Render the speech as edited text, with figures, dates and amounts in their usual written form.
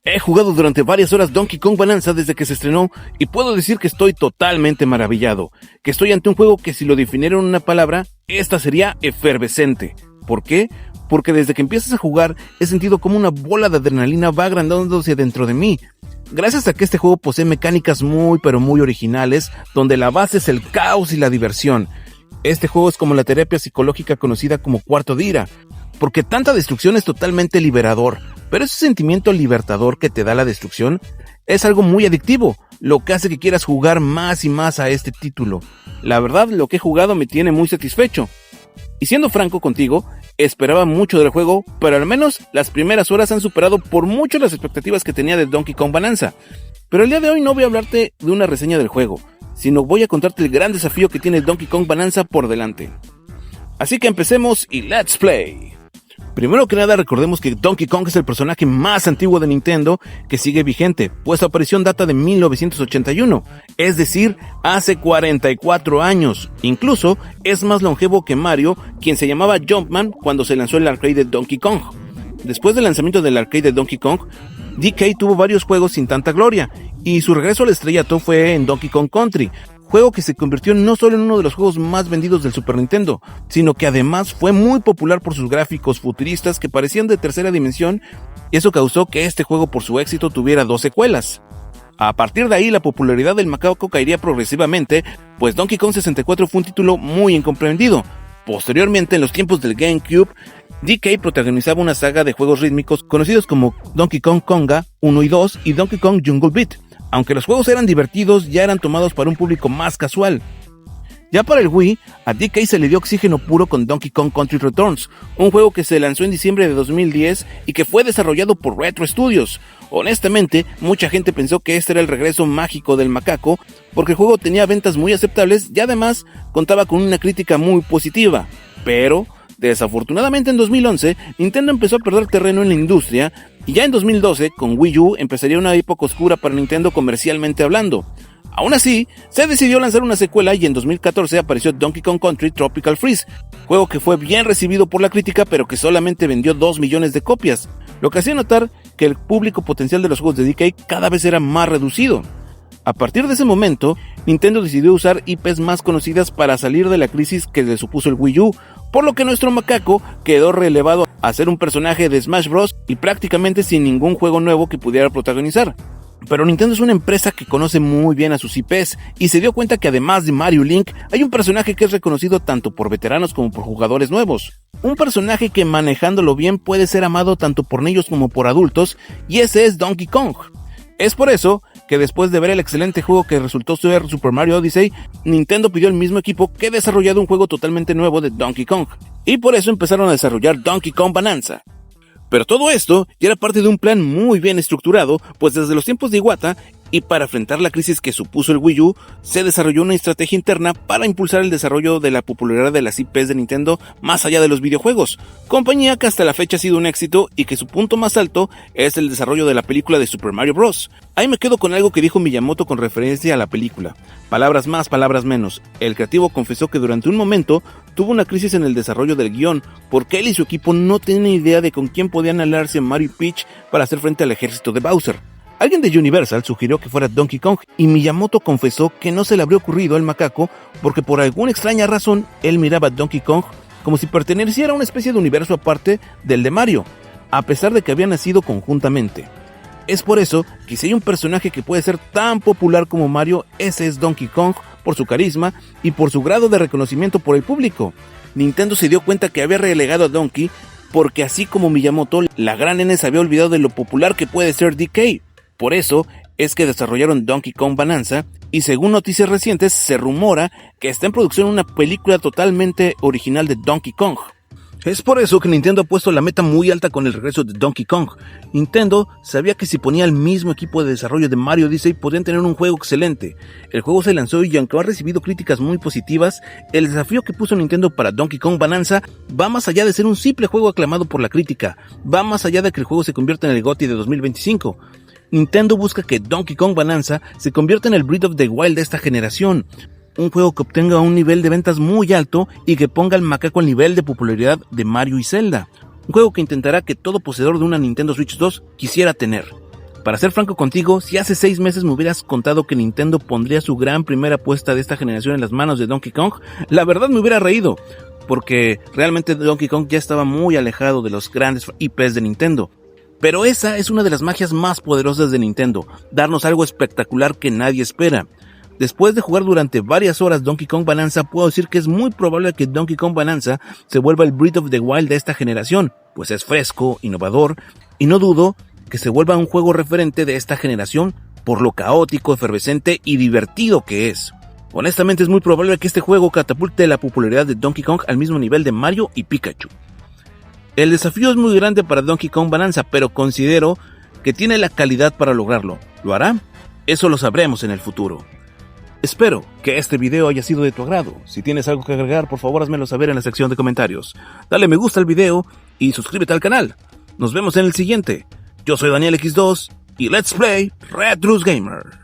He jugado durante varias horas Donkey Kong Bonanza desde que se estrenó y puedo decir que estoy totalmente maravillado, que estoy ante un juego que si lo definiera en una palabra, esta sería efervescente. ¿Por qué? Porque desde que empiezas a jugar he sentido como una bola de adrenalina va agrandándose dentro de mí. Gracias a que este juego posee mecánicas muy originales, donde la base es el caos y la diversión. Este juego es como la terapia psicológica conocida como cuarto de ira, porque tanta destrucción es totalmente liberador, pero ese sentimiento libertador que te da la destrucción es algo muy adictivo, lo que hace que quieras jugar más y más a este título. La verdad, lo que he jugado me tiene muy satisfecho. Y siendo franco contigo, esperaba mucho del juego, pero al menos las primeras horas han superado por mucho las expectativas que tenía de Donkey Kong Bonanza. Pero el día de hoy no voy a hablarte de una reseña del juego, sino voy a contarte el gran desafío que tiene Donkey Kong Bonanza por delante. Así que empecemos y let's play. Primero que nada, recordemos que Donkey Kong es el personaje más antiguo de Nintendo que sigue vigente, pues su aparición data de 1981, es decir, hace 44 años. Incluso es más longevo que Mario, quien se llamaba Jumpman cuando se lanzó el arcade de Donkey Kong. Después del lanzamiento del arcade de Donkey Kong, DK tuvo varios juegos sin tanta gloria, y su regreso al estrellato fue en Donkey Kong Country, juego que se convirtió no solo en uno de los juegos más vendidos del Super Nintendo, sino que además fue muy popular por sus gráficos futuristas que parecían de tercera dimensión, y eso causó que este juego por su éxito tuviera 2 secuelas. A partir de ahí la popularidad del macaco caería progresivamente, pues Donkey Kong 64 fue un título muy incomprendido. Posteriormente, en los tiempos del GameCube, DK protagonizaba una saga de juegos rítmicos conocidos como Donkey Kong Konga 1 y 2 y Donkey Kong Jungle Beat. Aunque los juegos eran divertidos, ya eran tomados para un público más casual. Ya para el Wii, a DK se le dio oxígeno puro con Donkey Kong Country Returns, un juego que se lanzó en diciembre de 2010 y que fue desarrollado por Retro Studios. Honestamente, mucha gente pensó que este era el regreso mágico del macaco, porque el juego tenía ventas muy aceptables y además contaba con una crítica muy positiva. Pero, desafortunadamente en 2011, Nintendo empezó a perder terreno en la industria, y ya en 2012, con Wii U, empezaría una época oscura para Nintendo comercialmente hablando. Aún así, se decidió lanzar una secuela y en 2014 apareció Donkey Kong Country Tropical Freeze, juego que fue bien recibido por la crítica pero que solamente vendió 2 millones de copias, lo que hacía notar que el público potencial de los juegos de DK cada vez era más reducido. A partir de ese momento, Nintendo decidió usar IPs más conocidas para salir de la crisis que le supuso el Wii U, por lo que nuestro macaco quedó relevado a ser un personaje de Smash Bros. Y prácticamente sin ningún juego nuevo que pudiera protagonizar. Pero Nintendo es una empresa que conoce muy bien a sus IPs y se dio cuenta que además de Mario y Link, hay un personaje que es reconocido tanto por veteranos como por jugadores nuevos. Un personaje que manejándolo bien puede ser amado tanto por niños como por adultos, y ese es Donkey Kong. Es por eso que después de ver el excelente juego que resultó ser Super Mario Odyssey, Nintendo pidió al mismo equipo que desarrollara un juego totalmente nuevo de Donkey Kong, y por eso empezaron a desarrollar Donkey Kong Bonanza. Pero todo esto ya era parte de un plan muy bien estructurado, pues desde los tiempos de Iwata, y para enfrentar la crisis que supuso el Wii U, se desarrolló una estrategia interna para impulsar el desarrollo de la popularidad de las IPs de Nintendo más allá de los videojuegos, compañía que hasta la fecha ha sido un éxito y que su punto más alto es el desarrollo de la película de Super Mario Bros. Ahí me quedo con algo que dijo Miyamoto con referencia a la película. Palabras más, palabras menos. El creativo confesó que durante un momento tuvo una crisis en el desarrollo del guión, porque él y su equipo no tenían idea de con quién podían aliarse Mario y Peach para hacer frente al ejército de Bowser. Alguien de Universal sugirió que fuera Donkey Kong y Miyamoto confesó que no se le habría ocurrido al macaco porque por alguna extraña razón él miraba a Donkey Kong como si perteneciera a una especie de universo aparte del de Mario, a pesar de que habían nacido conjuntamente. Es por eso que si hay un personaje que puede ser tan popular como Mario, ese es Donkey Kong, por su carisma y por su grado de reconocimiento por el público. Nintendo se dio cuenta que había relegado a Donkey porque así como Miyamoto, la gran N se había olvidado de lo popular que puede ser DK. Por eso es que desarrollaron Donkey Kong Bonanza y según noticias recientes se rumora que está en producción una película totalmente original de Donkey Kong. Es por eso que Nintendo ha puesto la meta muy alta con el regreso de Donkey Kong. Nintendo sabía que si ponía el mismo equipo de desarrollo de Mario Odyssey podían tener un juego excelente. El juego se lanzó y aunque ha recibido críticas muy positivas, el desafío que puso Nintendo para Donkey Kong Bonanza va más allá de ser un simple juego aclamado por la crítica, va más allá de que el juego se convierta en el GOTY de 2025. Nintendo busca que Donkey Kong Bonanza se convierta en el Breath of the Wild de esta generación. Un juego que obtenga un nivel de ventas muy alto y que ponga al macaco al nivel de popularidad de Mario y Zelda. Un juego que intentará que todo poseedor de una Nintendo Switch 2 quisiera tener. Para ser franco contigo, si hace 6 meses me hubieras contado que Nintendo pondría su gran primera apuesta de esta generación en las manos de Donkey Kong, la verdad me hubiera reído, porque realmente Donkey Kong ya estaba muy alejado de los grandes IPs de Nintendo. Pero esa es una de las magias más poderosas de Nintendo, darnos algo espectacular que nadie espera. Después de jugar durante varias horas Donkey Kong Bonanza, puedo decir que es muy probable que Donkey Kong Bonanza se vuelva el Breath of the Wild de esta generación, pues es fresco, innovador, y no dudo que se vuelva un juego referente de esta generación por lo caótico, efervescente y divertido que es. Honestamente es muy probable que este juego catapulte la popularidad de Donkey Kong al mismo nivel de Mario y Pikachu. El desafío es muy grande para Donkey Kong Bonanza, pero considero que tiene la calidad para lograrlo. ¿Lo hará? Eso lo sabremos en el futuro. Espero que este video haya sido de tu agrado. Si tienes algo que agregar, por favor házmelo saber en la sección de comentarios. Dale me gusta al video y suscríbete al canal. Nos vemos en el siguiente. Yo soy Daniel X2 y Let's Play Red Drus Gamer.